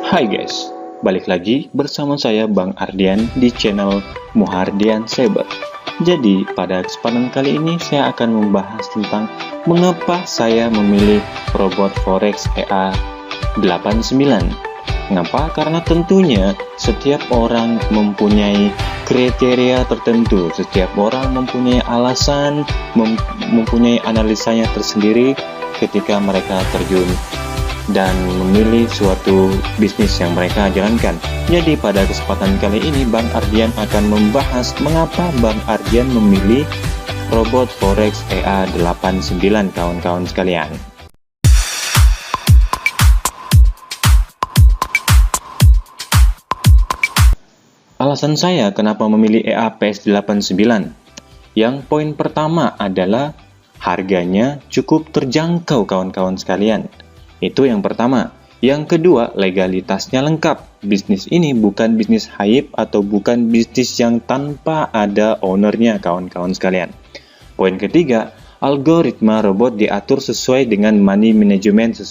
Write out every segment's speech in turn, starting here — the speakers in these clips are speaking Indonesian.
Hai guys, balik lagi bersama saya Bang Ardian di channel Muhardian Cyber. Jadi pada kesempatan kali ini saya akan membahas tentang mengapa saya memilih robot Forex EA89. Mengapa? Karena tentunya setiap orang mempunyai kriteria tertentu, setiap orang mempunyai alasan, mempunyai analisanya tersendiri ketika mereka terjun dan memilih suatu bisnis yang mereka jalankan. Jadi pada kesempatan kali ini Bang Ardian akan membahas mengapa Bang Ardian memilih robot Forex EA89 kawan-kawan sekalian. Alasan saya kenapa memilih EA89. Yang poin pertama adalah harganya cukup terjangkau kawan-kawan sekalian. Itu yang pertama. Yang kedua, legalitasnya lengkap. Bisnis ini bukan bisnis hype atau bukan bisnis yang tanpa ada ownernya kawan-kawan sekalian. Poin ketiga, algoritma robot diatur sesuai dengan money management,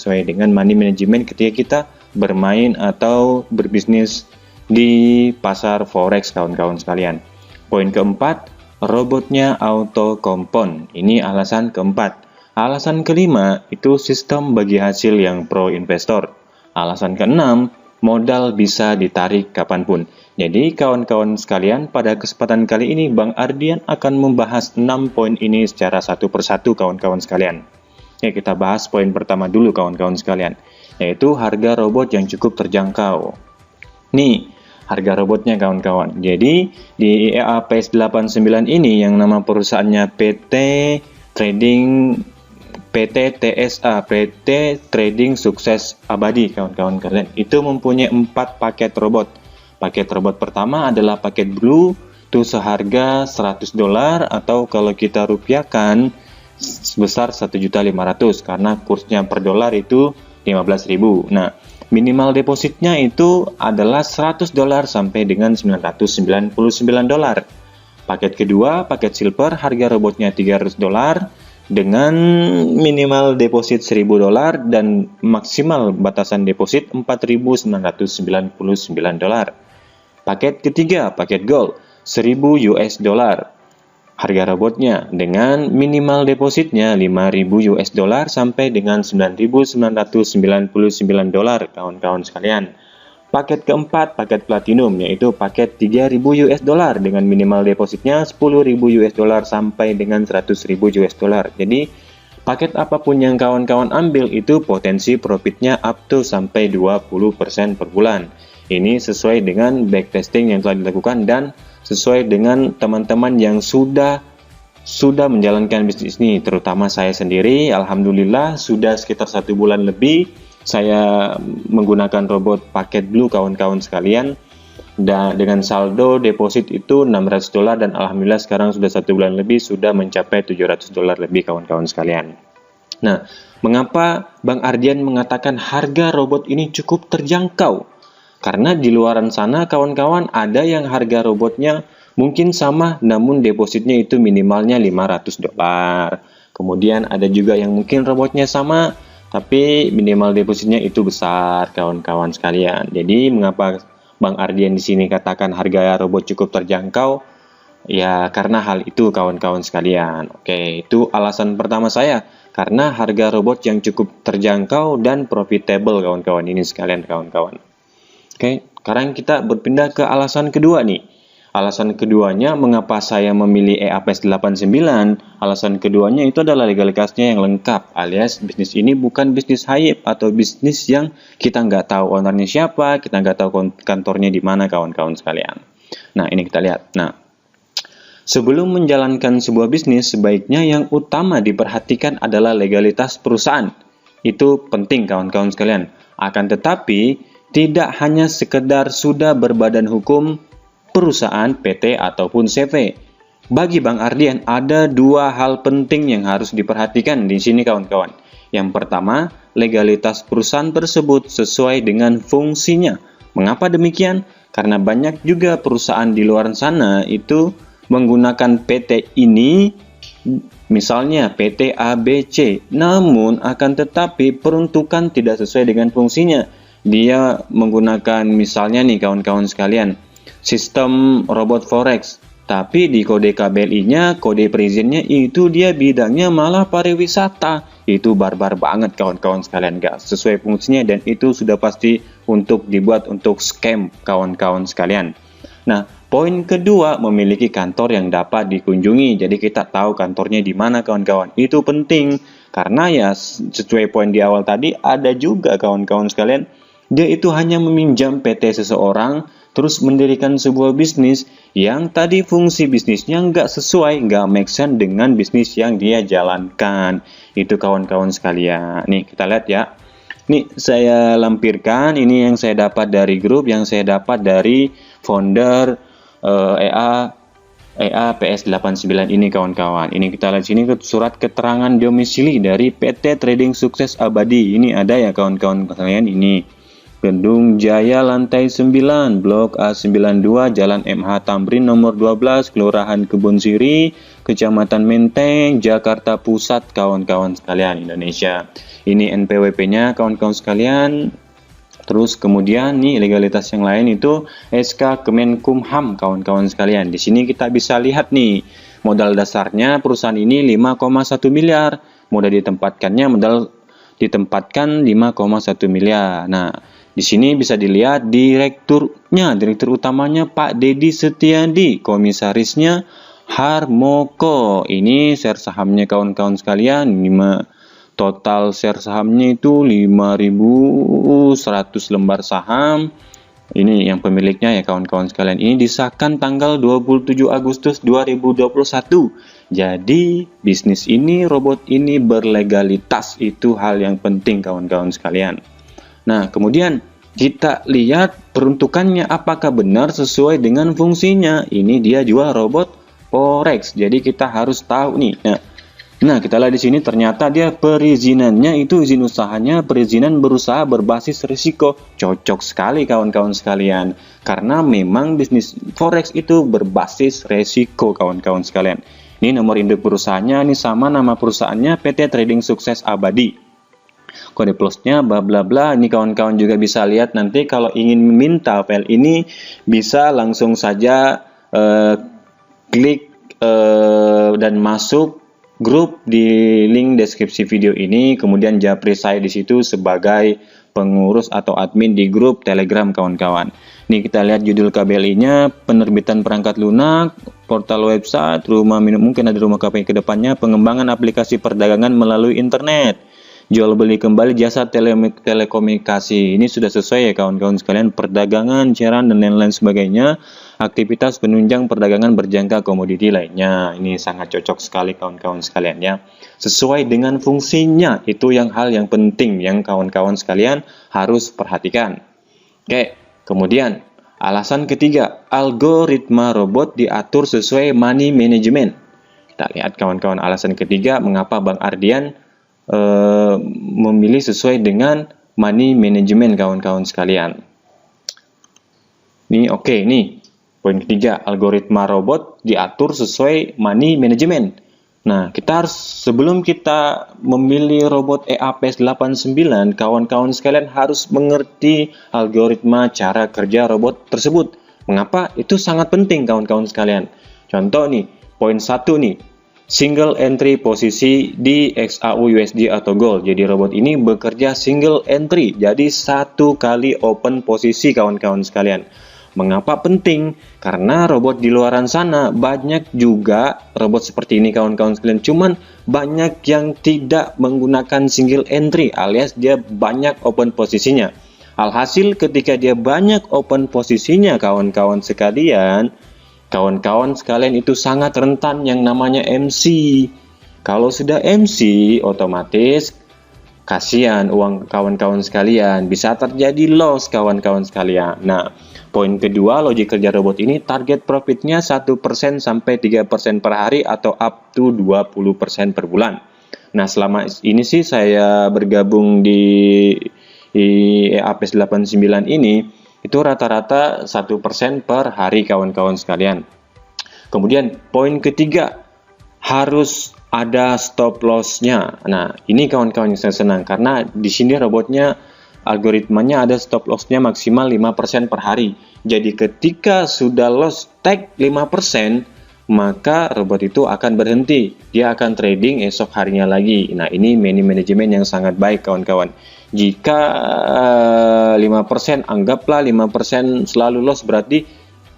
ketika kita bermain atau berbisnis di pasar forex kawan-kawan sekalian. Poin keempat, robotnya auto compound. Ini alasan keempat. Alasan kelima itu sistem bagi hasil yang pro investor. Alasan keenam, modal bisa ditarik kapanpun. Jadi kawan-kawan sekalian, pada kesempatan kali ini Bang Ardian akan membahas 6 poin ini secara satu persatu kawan-kawan sekalian. Ya, kita bahas poin pertama dulu kawan-kawan sekalian, yaitu harga robot yang cukup terjangkau. Nih, harga robotnya kawan-kawan. Jadi di EA89 ini yang nama perusahaannya PT Trading Sukses Abadi kawan-kawan kalian, itu mempunyai 4 paket robot. Paket robot pertama adalah paket Blue, itu seharga $100 atau kalau kita rupiahkan sebesar 1.500.000 karena kursnya per dolar itu 15.000. Nah, minimal depositnya itu adalah $100 sampai dengan $999. Paket kedua, paket Silver, harga robotnya $300 dengan minimal deposit $1.000 dan maksimal batasan deposit $4.999. Paket ketiga, paket Gold, $1.000. Harga robotnya dengan minimal depositnya $5.000 sampai dengan $9.999 kawan-kawan sekalian. Paket keempat, paket Platinum, yaitu paket $3.000 dengan minimal depositnya $10.000 sampai dengan $100.000. Jadi paket apapun yang kawan-kawan ambil itu potensi profitnya up to sampai 20% per bulan. Ini sesuai dengan backtesting yang telah dilakukan dan sesuai dengan teman-teman yang sudah menjalankan bisnis ini, terutama saya sendiri. Alhamdulillah sudah sekitar 1 bulan lebih saya menggunakan robot paket Blue kawan-kawan sekalian, dan dengan saldo deposit itu $600 dan alhamdulillah sekarang sudah 1 bulan lebih sudah mencapai $700 lebih kawan-kawan sekalian. Nah, mengapa Bang Ardian mengatakan harga robot ini cukup terjangkau? Karena di luaran sana kawan-kawan ada yang harga robotnya mungkin sama namun depositnya itu minimalnya $500. Kemudian ada juga yang mungkin robotnya sama tapi minimal depositnya itu besar kawan-kawan sekalian. Jadi mengapa Bang Ardian di sini katakan harga robot cukup terjangkau? Ya karena hal itu kawan-kawan sekalian. Oke, itu alasan pertama saya. Karena harga robot yang cukup terjangkau dan profitable kawan-kawan ini sekalian kawan-kawan. Oke, sekarang kita berpindah ke alasan kedua nih. Alasan keduanya mengapa saya memilih EA89. Alasan keduanya itu adalah legalitasnya yang lengkap, alias bisnis ini bukan bisnis hype atau bisnis yang kita nggak tahu ownernya siapa, kita nggak tahu kantornya di mana kawan-kawan sekalian. Nah, ini kita lihat. Nah, sebelum menjalankan sebuah bisnis, sebaiknya yang utama diperhatikan adalah legalitas perusahaan. Itu penting kawan-kawan sekalian. Akan tetapi, tidak hanya sekedar sudah berbadan hukum perusahaan, PT, ataupun CV. Bagi Bang Ardian, ada 2 hal penting yang harus diperhatikan di sini kawan-kawan. Yang pertama, legalitas perusahaan tersebut sesuai dengan fungsinya. Mengapa demikian? Karena banyak juga perusahaan di luar sana itu menggunakan PT ini, misalnya PT ABC, namun akan tetapi peruntukan tidak sesuai dengan fungsinya. dia menggunakan misalnya nih kawan-kawan sekalian, sistem robot forex. Tapi di kode KBLI-nya, kode perizinnya itu dia bidangnya malah pariwisata. Itu barbar banget kawan-kawan sekalian, gak sesuai fungsinya dan itu sudah pasti untuk dibuat untuk scam kawan-kawan sekalian. Nah, poin kedua, memiliki kantor yang dapat dikunjungi. Jadi kita tahu kantornya di mana kawan-kawan. Itu penting karena ya sesuai poin di awal tadi, ada juga kawan-kawan sekalian, dia itu hanya meminjam PT seseorang terus mendirikan sebuah bisnis yang tadi fungsi bisnisnya nggak sesuai, nggak make sense dengan bisnis yang dia jalankan. Itu kawan-kawan sekalian. Nih kita lihat ya. Nih saya lampirkan, ini yang saya dapat dari grup, yang saya dapat dari founder EA PS89 ini kawan-kawan. Ini kita lihat sini surat keterangan domisili dari PT Trading Sukses Abadi. Ini ada ya kawan-kawan sekalian, ini Gedung Jaya lantai 9, Blok A92, Jalan MH Tamrin nomor 12, Kelurahan Kebun Siri, Kecamatan Menteng, Jakarta Pusat, kawan-kawan sekalian Indonesia. Ini NPWP-nya kawan-kawan sekalian. Terus kemudian nih legalitas yang lain itu SK Kemenkumham kawan-kawan sekalian. Di sini kita bisa lihat nih modal dasarnya perusahaan ini 5,1 miliar. Modal ditempatkan 5,1 miliar. Nah, di sini bisa dilihat direktur utamanya Pak Dedi Setiadi, komisarisnya Harmoko. Ini share sahamnya kawan-kawan sekalian, total share sahamnya itu 5.100 lembar saham. Ini yang pemiliknya ya kawan-kawan sekalian. Ini disahkan tanggal 27 Agustus 2021. Jadi bisnis ini, robot ini berlegalitas. Itu hal yang penting kawan-kawan sekalian. Nah, kemudian kita lihat peruntukannya apakah benar sesuai dengan fungsinya. Ini dia jual robot forex. Jadi kita harus tahu nih. Nah, kita lihat di sini ternyata dia perizinannya itu izin usahanya perizinan berusaha berbasis risiko. Cocok sekali kawan-kawan sekalian. Karena memang bisnis forex itu berbasis risiko kawan-kawan sekalian. Ini nomor induk perusahaannya, ini sama nama perusahaannya PT Trading Sukses Abadi. Kode plusnya bla bla bla. Ini kawan-kawan juga bisa lihat nanti kalau ingin meminta file ini bisa langsung saja klik dan masuk grup di link deskripsi video ini, kemudian japri saya di situ sebagai pengurus atau admin di grup Telegram kawan-kawan. Ini kita lihat judul KBLI-nya, penerbitan perangkat lunak, portal website, rumah minum, mungkin ada rumah KPI ke depannya, pengembangan aplikasi perdagangan melalui internet, jual beli kembali jasa telekomunikasi. Ini sudah sesuai ya kawan-kawan sekalian, perdagangan, siaran dan lain-lain sebagainya. Aktivitas penunjang perdagangan berjangka komoditi lainnya. Ini sangat cocok sekali kawan-kawan sekalian ya. Sesuai dengan fungsinya, itu yang hal yang penting yang kawan-kawan sekalian harus perhatikan. Oke, kemudian alasan ketiga, algoritma robot diatur sesuai money management. Kita lihat kawan-kawan alasan ketiga mengapa Bang Ardian memilih sesuai dengan money management kawan-kawan sekalian. Ini oke nih. Poin ketiga, algoritma robot diatur sesuai money management. Nah, kita harus sebelum kita memilih robot EAPS89, kawan-kawan sekalian harus mengerti algoritma cara kerja robot tersebut. Mengapa? Itu sangat penting kawan-kawan sekalian. Contoh nih, poin 1 nih. Single entry posisi di XAU USD atau Gold. Jadi robot ini bekerja single entry. Jadi satu kali open posisi kawan-kawan sekalian. Mengapa penting? Karena robot di luaran sana banyak juga robot seperti ini kawan-kawan sekalian. Cuman banyak yang tidak menggunakan single entry alias dia banyak open posisinya. Alhasil ketika dia banyak open posisinya kawan-kawan sekalian itu sangat rentan yang namanya MC. Kalau sudah MC otomatis kasihan uang kawan-kawan sekalian, bisa terjadi loss kawan-kawan sekalian. Nah, poin kedua, logik kerja robot ini target profitnya 1% sampai 3% per hari atau up to 20% per bulan. Nah, selama ini sih saya bergabung di EAPS89 ini, itu rata-rata 1% per hari kawan-kawan sekalian. Kemudian poin ketiga, harus ada stop loss-nya. Nah, ini kawan-kawan yang saya senang karena di sini robotnya algoritmanya ada stop lossnya maksimal 5% per hari. Jadi ketika sudah loss take 5%, maka robot itu akan berhenti. Dia akan trading esok harinya lagi. Nah, ini manajemen yang sangat baik kawan-kawan. Jika 5%, anggaplah 5% selalu loss, berarti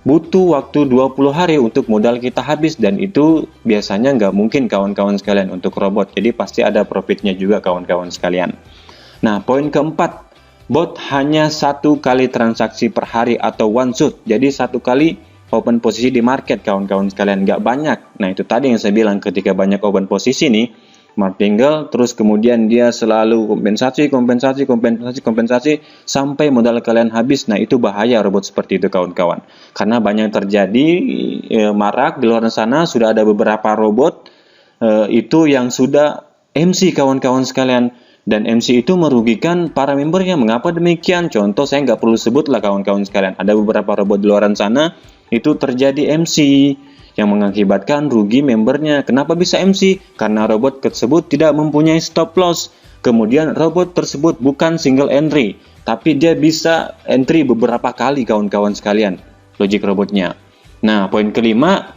butuh waktu 20 hari untuk modal kita habis, dan itu biasanya nggak mungkin kawan-kawan sekalian untuk robot. Jadi pasti ada profitnya juga kawan-kawan sekalian. Nah, poin keempat, bot hanya 1 kali transaksi per hari atau one shot. Jadi 1 kali open posisi di market kawan-kawan sekalian, nggak banyak. Nah, itu tadi yang saya bilang, ketika banyak open posisi nih, martingale, terus kemudian dia selalu kompensasi sampai modal kalian habis. Nah, itu bahaya robot seperti itu kawan-kawan, karena banyak terjadi marak di luar sana. Sudah ada beberapa robot itu yang sudah MC kawan-kawan sekalian, dan MC itu merugikan para membernya. Mengapa demikian? Contoh, saya nggak perlu sebut lah kawan-kawan sekalian, ada beberapa robot di luar sana itu terjadi MC yang mengakibatkan rugi membernya. Kenapa bisa MC? Karena robot tersebut tidak mempunyai stop loss. Kemudian robot tersebut bukan single entry, tapi dia bisa entry beberapa kali kawan-kawan sekalian, logik robotnya. Nah, poin kelima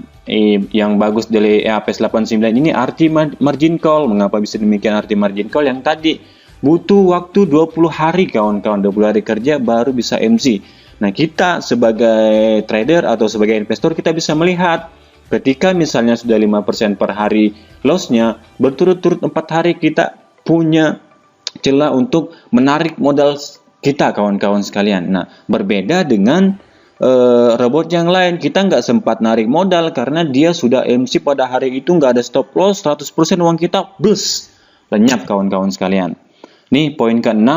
yang bagus dari EAPS89 ini arti margin call. Mengapa bisa demikian arti margin call? Yang tadi butuh waktu 20 hari kawan-kawan, 20 hari kerja baru bisa MC. Nah, kita sebagai trader atau sebagai investor, kita bisa melihat ketika misalnya sudah 5% per hari lossnya, berturut-turut 4 hari kita punya celah untuk menarik modal kita kawan-kawan sekalian. Nah, berbeda dengan robot yang lain, kita nggak sempat narik modal karena dia sudah MC pada hari itu, nggak ada stop loss, 100% uang kita blus, lenyap kawan-kawan sekalian. Nih poin ke-6,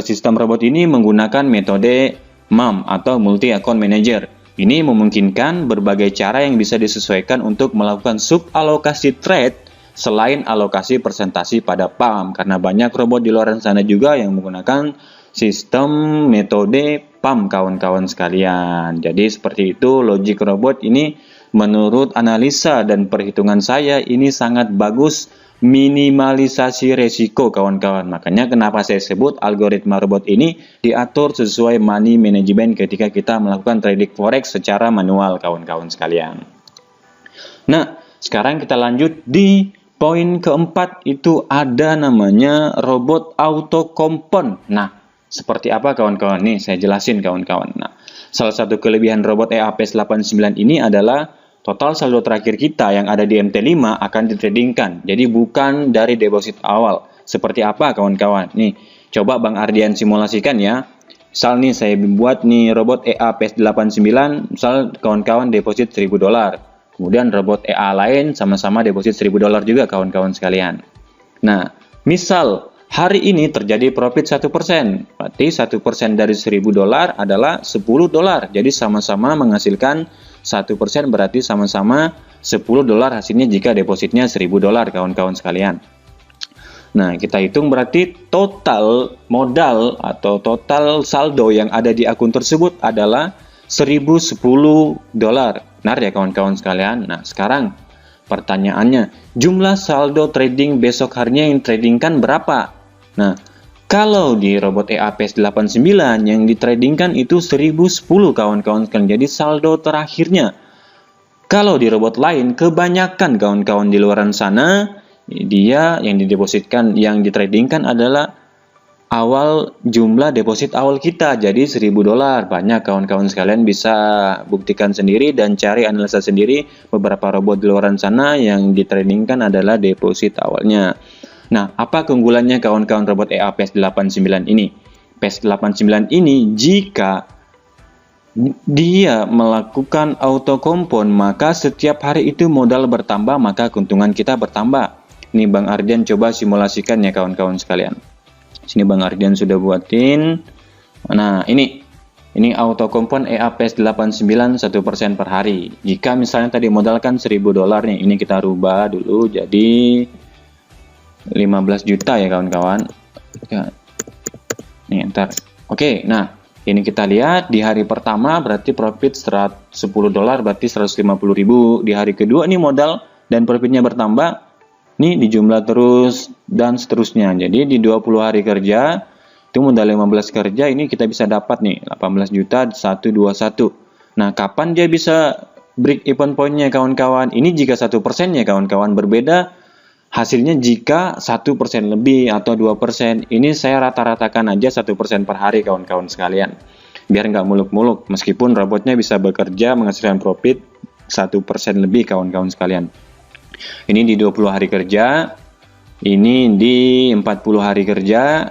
sistem robot ini menggunakan metode MAM atau Multi Account Manager. Ini memungkinkan berbagai cara yang bisa disesuaikan untuk melakukan subalokasi trade selain alokasi presentasi pada PAM, karena banyak robot di luar sana juga yang menggunakan sistem metode PAM kawan-kawan sekalian. Jadi seperti itu logik robot ini. Menurut analisa dan perhitungan saya, ini sangat bagus minimalisasi resiko kawan-kawan. Makanya kenapa saya sebut algoritma robot ini diatur sesuai money management ketika kita melakukan trading forex secara manual kawan-kawan sekalian. Nah, sekarang kita lanjut di poin keempat, itu ada namanya robot auto compound. Nah, seperti apa kawan-kawan? Nih saya jelasin kawan-kawan. Nah, salah satu kelebihan robot EAPS89 ini adalah total saldo terakhir kita yang ada di MT5 akan ditradingkan. Jadi bukan dari deposit awal. Seperti apa kawan-kawan? Nih, coba Bang Ardian simulasikan ya. Misal nih saya buat nih robot EAPS89, misal kawan-kawan deposit $1.000. Kemudian robot EA lain sama-sama deposit $1.000 juga kawan-kawan sekalian. Nah, misal hari ini terjadi profit 1%. Berarti 1% dari $1.000 adalah $10. Jadi sama-sama menghasilkan 1% berarti sama-sama $10 hasilnya jika depositnya $1.000 kawan-kawan sekalian. Nah, kita hitung berarti total modal atau total saldo yang ada di akun tersebut adalah $1.010. Benar ya kawan-kawan sekalian? Nah, sekarang pertanyaannya, jumlah saldo trading besok harinya yang tradingkan berapa? Nah, kalau di robot EAPS89 yang ditradingkan itu 1010 kawan-kawan sekalian. Jadi saldo terakhirnya. Kalau di robot lain, kebanyakan kawan-kawan di luar sana, dia yang didepositkan, yang ditradingkan adalah awal jumlah deposit awal kita. Jadi $1.000. Banyak kawan-kawan sekalian bisa buktikan sendiri dan cari analisa sendiri. Beberapa robot di luar sana yang ditradingkan adalah deposit awalnya. Nah, apa keunggulannya kawan-kawan robot EAPS89 ini? PS89 ini jika dia melakukan auto compound, maka setiap hari itu modal bertambah, maka keuntungan kita bertambah. Nih Bang Ardian coba simulasikan ya kawan-kawan sekalian. Sini Bang Ardian sudah buatin. Nah, ini auto compound EAPS89 1% per hari. Jika misalnya tadi modalkan $1.000 nih, ini kita rubah dulu jadi 15 juta ya kawan-kawan. Nih ntar. Oke, nah ini kita lihat di hari pertama berarti profit $10 berarti 150.000. Di hari kedua nih modal dan profitnya bertambah. Nih dijumlah terus dan seterusnya. Jadi di 20 hari kerja Itu modal 15 kerja ini kita bisa dapat nih 18 juta 121. Nah, kapan dia bisa break even point-nya kawan-kawan? Ini jika 1% ya kawan-kawan, berbeda hasilnya jika 1% lebih atau 2%. Ini saya rata-ratakan aja 1% per hari kawan-kawan sekalian. Biar nggak muluk-muluk, meskipun robotnya bisa bekerja menghasilkan profit 1% lebih kawan-kawan sekalian. Ini di 20 hari kerja, ini di 40 hari kerja,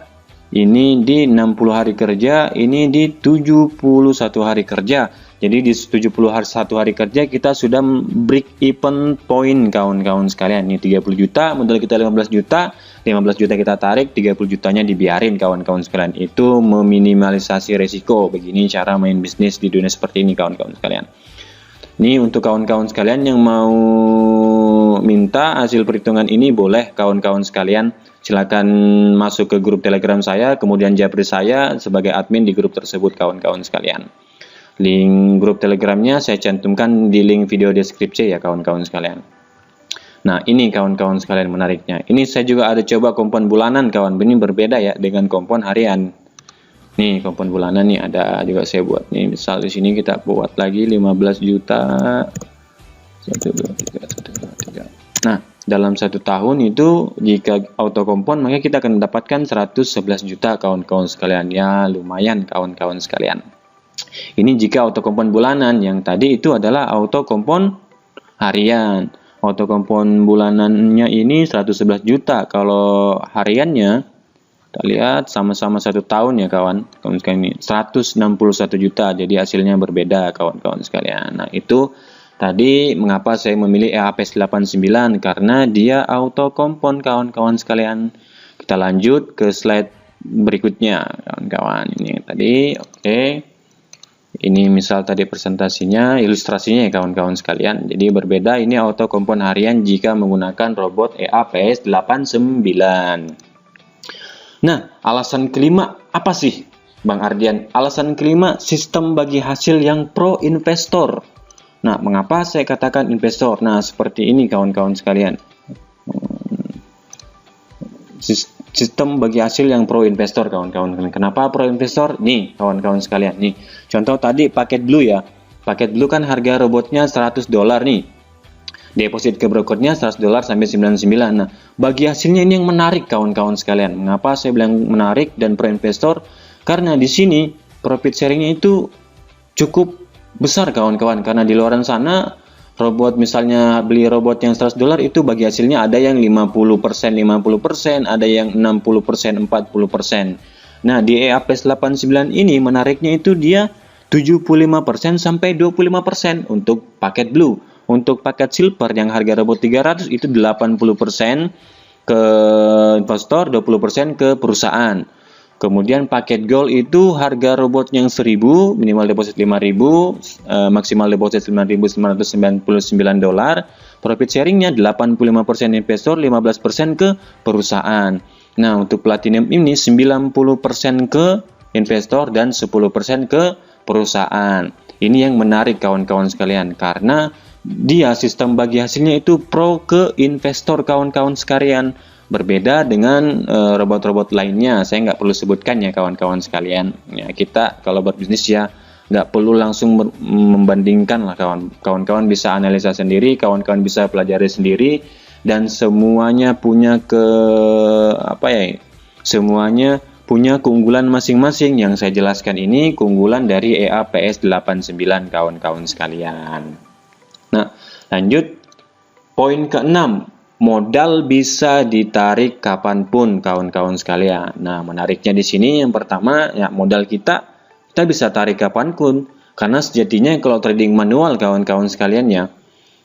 ini di 60 hari kerja, ini di 71 hari kerja. Jadi di 71 hari kerja kita sudah break even point kawan-kawan sekalian. Ini 30 juta, modal kita 15 juta, 15 juta kita tarik, 30 jutanya dibiarin kawan-kawan sekalian. Itu meminimalisasi resiko. Begini cara main bisnis di dunia seperti ini kawan-kawan sekalian. Ini untuk kawan-kawan sekalian yang mau minta hasil perhitungan ini, boleh kawan-kawan sekalian silakan masuk ke grup Telegram saya, kemudian japri saya sebagai admin di grup tersebut kawan-kawan sekalian. Link grup Telegramnya saya cantumkan di link video deskripsi ya kawan-kawan sekalian. Nah, ini kawan-kawan sekalian menariknya. Ini saya juga ada coba kompon bulanan kawan. Ini berbeda ya dengan kompon harian. Nih, kompon bulanan nih ada juga saya buat. Nih, misal di sini kita buat lagi 15 juta. 1 2 3 1 2 3. Nah, dalam 1 tahun itu jika auto kompon maka kita akan mendapatkan 111 juta kawan-kawan sekalian. Ya, lumayan kawan-kawan sekalian. Ini jika auto kompon bulanan, yang tadi itu adalah auto kompon harian. Auto kompon bulanannya ini 111 juta. Kalau hariannya kita lihat sama-sama 1 tahun ya kawan sekalian, ini 161 juta. Jadi hasilnya berbeda kawan-kawan sekalian. Nah, itu tadi mengapa saya memilih EAPS 89, karena dia auto kompon kawan-kawan sekalian. Kita lanjut ke slide berikutnya kawan-kawan. Ini tadi oke. Ini misal tadi presentasinya, ilustrasinya ya kawan-kawan sekalian. Jadi berbeda, ini auto kompon harian jika menggunakan robot EAPS 89. Nah, alasan kelima apa sih Bang Ardian? Alasan kelima, sistem bagi hasil yang pro investor. Nah, mengapa saya katakan investor? Nah, seperti ini kawan-kawan sekalian. Sistem bagi hasil yang pro investor kawan-kawan. Kenapa pro investor? Nih kawan-kawan sekalian, nih contoh tadi paket blue ya. Paket blue kan harga robotnya $100 nih. Deposit ke brokernya $100 sampai 99. Nah, bagi hasilnya ini yang menarik kawan-kawan sekalian. Mengapa saya bilang menarik dan pro investor? Karena di sini profit sharingnya itu cukup besar kawan-kawan. Karena di luar sana robot misalnya beli robot yang $100 itu bagi hasilnya ada yang 50%, ada yang 60%, 40%. Nah, di EAPS 89 ini menariknya itu dia 75% sampai 25% untuk paket blue. Untuk paket silver yang harga robot 300 itu 80% ke investor, 20% ke perusahaan. Kemudian paket gold itu harga robot yang 1000, minimal deposit 5000, maksimal deposit $9.999. Profit sharingnya 85% investor, 15% ke perusahaan. Nah, untuk platinum ini 90% ke investor dan 10% ke perusahaan. Ini yang menarik kawan-kawan sekalian, karena dia sistem bagi hasilnya itu pro ke investor kawan-kawan sekalian. Berbeda dengan robot-robot lainnya, saya nggak perlu sebutkan ya kawan-kawan sekalian. Ya, kita kalau berbisnis ya nggak perlu langsung membandingkan lah kawan-kawan bisa analisa sendiri, kawan-kawan bisa pelajari sendiri, dan semuanya punya semuanya punya keunggulan masing-masing. Yang saya jelaskan ini keunggulan dari EAPS 89 kawan-kawan sekalian. Nah, lanjut poin ke-6. Modal bisa ditarik kapanpun kawan-kawan sekalian. Nah, menariknya di sini yang pertama ya, modal kita bisa tarik kapanpun, karena sejatinya kalau trading manual kawan-kawan sekalian ya,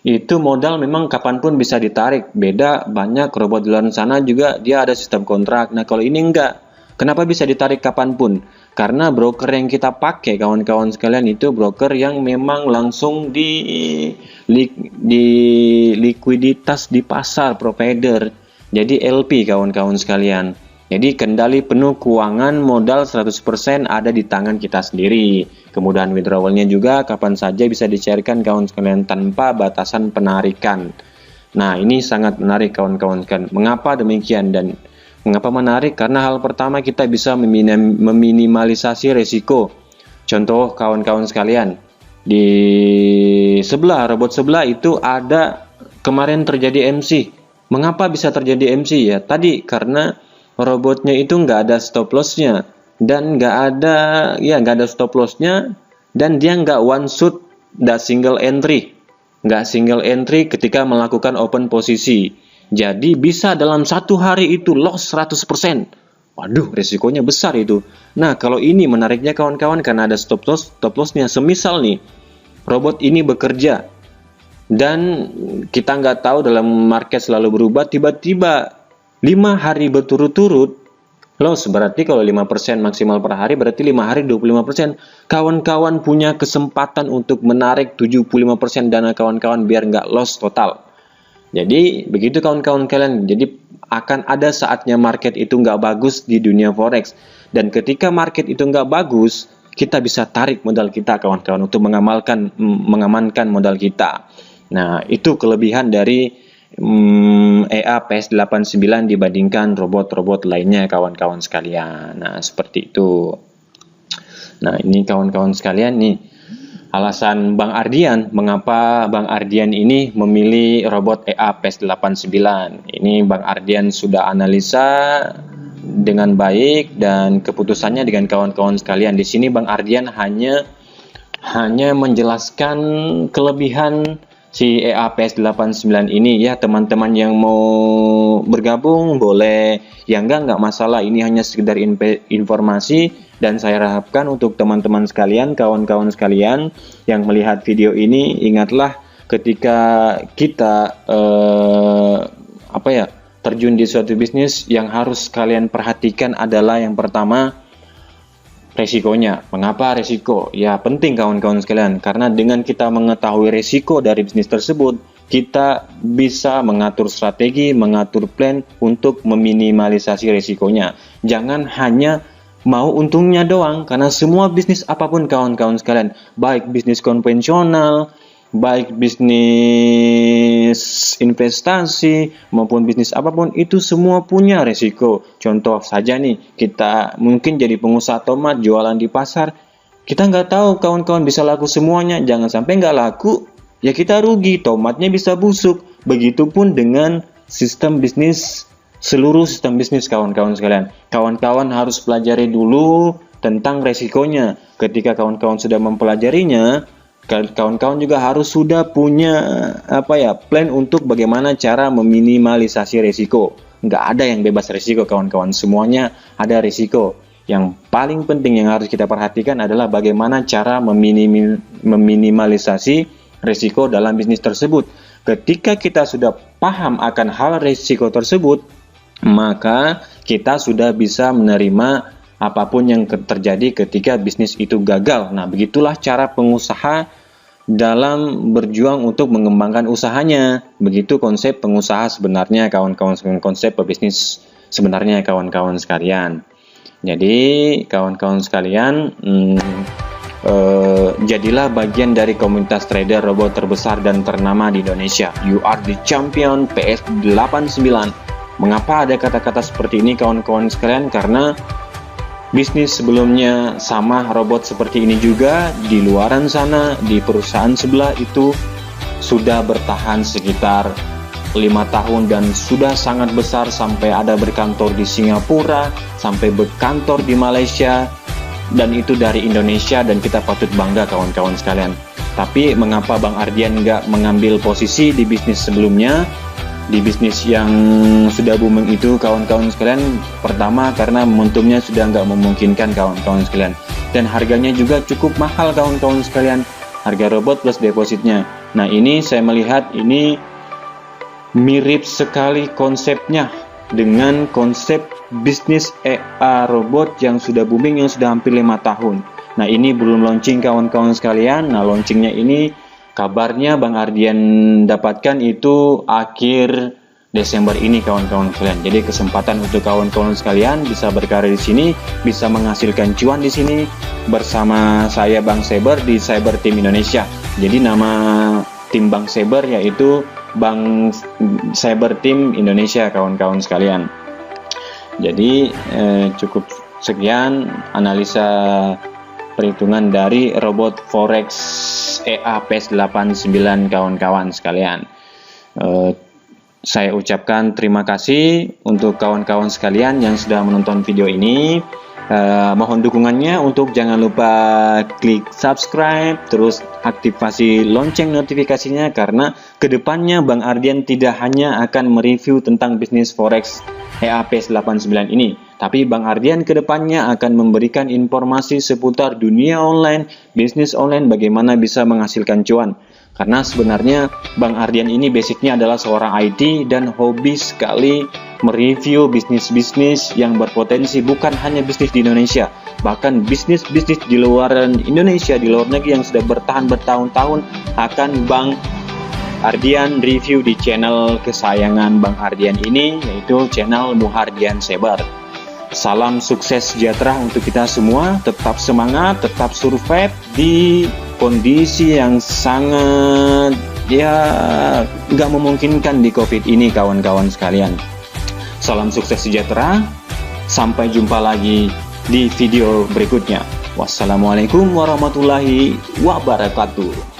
itu modal memang kapanpun bisa ditarik. Beda banyak robot di luar sana juga dia ada sistem kontrak. Nah, kalau ini enggak. Kenapa bisa ditarik kapanpun? Karena broker yang kita pakai kawan-kawan sekalian itu broker yang memang langsung di likuiditas di pasar provider. Jadi LP kawan-kawan sekalian. Jadi kendali penuh keuangan modal 100% ada di tangan kita sendiri. Kemudahan withdrawalnya juga kapan saja bisa dicairkan kawan sekalian tanpa batasan penarikan. Nah, ini sangat menarik kawan-kawan sekalian. Mengapa demikian? Dan Mengapa menarik? Karena hal pertama kita bisa meminimalisasi resiko. Contoh kawan-kawan sekalian, di robot sebelah itu ada kemarin terjadi MC. Mengapa bisa terjadi MC ya? Tadi karena robotnya itu nggak ada stop lossnya dan nggak ada stop lossnya, dan dia nggak one shot, nggak single entry ketika melakukan open posisi. Jadi bisa dalam satu hari itu loss 100%. Waduh, resikonya besar itu. Nah, kalau ini menariknya kawan-kawan karena ada stop lossnya. Semisal nih, robot ini bekerja dan kita nggak tahu, dalam market selalu berubah, tiba-tiba 5 hari berturut-turut loss, berarti kalau 5% maksimal per hari, berarti 5 hari 25%. Kawan-kawan punya kesempatan untuk menarik 75% dana kawan-kawan biar nggak loss total. Jadi begitu kawan-kawan kalian. Jadi akan ada saatnya market itu nggak bagus di dunia forex, dan ketika market itu nggak bagus, kita bisa tarik modal kita kawan-kawan untuk mengamankan modal kita. Nah, itu kelebihan dari EA PS89 dibandingkan robot-robot lainnya kawan-kawan sekalian. Nah, seperti itu. Nah, ini kawan-kawan sekalian nih, alasan Bang Ardian, mengapa Bang Ardian ini memilih robot EA PS89. Ini Bang Ardian sudah analisa dengan baik dan keputusannya dengan kawan-kawan sekalian. Di sini Bang Ardian hanya menjelaskan kelebihan si EA PS89 ini ya. Teman-teman yang mau bergabung boleh, yang enggak masalah. Ini hanya sekedar informasi. Dan saya harapkan untuk teman-teman sekalian, kawan-kawan sekalian yang melihat video ini, ingatlah ketika kita terjun di suatu bisnis, yang harus kalian perhatikan adalah yang pertama, resikonya. Mengapa resiko? Ya penting kawan-kawan sekalian, karena dengan kita mengetahui resiko dari bisnis tersebut, kita bisa mengatur strategi, mengatur plan untuk meminimalisasi resikonya. Jangan hanya mau untungnya doang, karena semua bisnis apapun kawan-kawan sekalian, baik bisnis konvensional, baik bisnis investasi, maupun bisnis apapun, itu semua punya resiko. Contoh saja nih, kita mungkin jadi pengusaha tomat, jualan di pasar, kita nggak tahu kawan-kawan bisa laku semuanya. Jangan sampai nggak laku, ya kita rugi, tomatnya bisa busuk. Begitupun dengan seluruh sistem bisnis kawan-kawan sekalian. Kawan-kawan harus pelajari dulu tentang resikonya. Ketika kawan-kawan sudah mempelajarinya, kawan-kawan juga harus sudah punya plan untuk bagaimana cara meminimalisasi resiko. Nggak ada yang bebas resiko kawan-kawan, semuanya ada resiko. Yang paling penting yang harus kita perhatikan adalah bagaimana cara meminimalisasi resiko dalam bisnis tersebut. Ketika kita sudah paham akan hal resiko tersebut, maka kita sudah bisa menerima apapun yang terjadi ketika bisnis itu gagal. Nah, begitulah cara pengusaha dalam berjuang untuk mengembangkan usahanya. Begitu konsep pengusaha sebenarnya kawan-kawan, konsep pebisnis sebenarnya kawan-kawan sekalian. Jadi kawan-kawan sekalian, jadilah bagian dari komunitas trader robot terbesar dan ternama di Indonesia. You are the champion PS89. Mengapa ada kata-kata seperti ini kawan-kawan sekalian? Karena bisnis sebelumnya sama robot seperti ini juga di luaran sana, di perusahaan sebelah itu sudah bertahan sekitar 5 tahun dan sudah sangat besar, sampai ada berkantor di Singapura, sampai berkantor di Malaysia, dan itu dari Indonesia, dan kita patut bangga kawan-kawan sekalian. Tapi mengapa Bang Ardian nggak mengambil posisi di bisnis sebelumnya, di bisnis yang sudah booming itu kawan-kawan sekalian? Pertama, karena momentumnya sudah nggak memungkinkan kawan-kawan sekalian, dan harganya juga cukup mahal kawan-kawan sekalian, harga robot plus depositnya. Nah, ini saya melihat ini mirip sekali konsepnya dengan konsep bisnis EA robot yang sudah booming, yang sudah hampir 5 tahun. Nah, ini belum launching kawan-kawan sekalian. Nah, launchingnya ini kabarnya Bang Ardian dapatkan itu akhir Desember ini kawan-kawan sekalian. Jadi kesempatan untuk kawan-kawan sekalian bisa berkarya di sini, bisa menghasilkan cuan di sini bersama saya Bang Saber di Cyber Team Indonesia. Jadi nama tim Bang Saber yaitu Bang Cyber Team Indonesia kawan-kawan sekalian. Jadi cukup sekian analisa perhitungan dari robot forex EAPS89 kawan-kawan sekalian. Saya ucapkan terima kasih untuk kawan-kawan sekalian yang sudah menonton video ini. Mohon dukungannya untuk jangan lupa klik subscribe, terus aktifasi lonceng notifikasinya, karena kedepannya Bang Ardian tidak hanya akan mereview tentang bisnis forex EAPS89 ini, tapi Bang Ardian kedepannya akan memberikan informasi seputar dunia online, bisnis online, bagaimana bisa menghasilkan cuan. Karena sebenarnya Bang Ardian ini basicnya adalah seorang IT dan hobi sekali mereview bisnis-bisnis yang berpotensi, bukan hanya bisnis di Indonesia, bahkan bisnis-bisnis di luar Indonesia, di luar negeri yang sudah bertahan bertahun-tahun akan Bang Ardian review di channel kesayangan Bang Ardian ini, yaitu channel Muhardian Saber. Salam sukses sejahtera untuk kita semua, tetap semangat, tetap survive di kondisi yang sangat nggak memungkinkan di COVID ini kawan-kawan sekalian. Salam sukses sejahtera, sampai jumpa lagi di video berikutnya. Wassalamualaikum warahmatullahi wabarakatuh.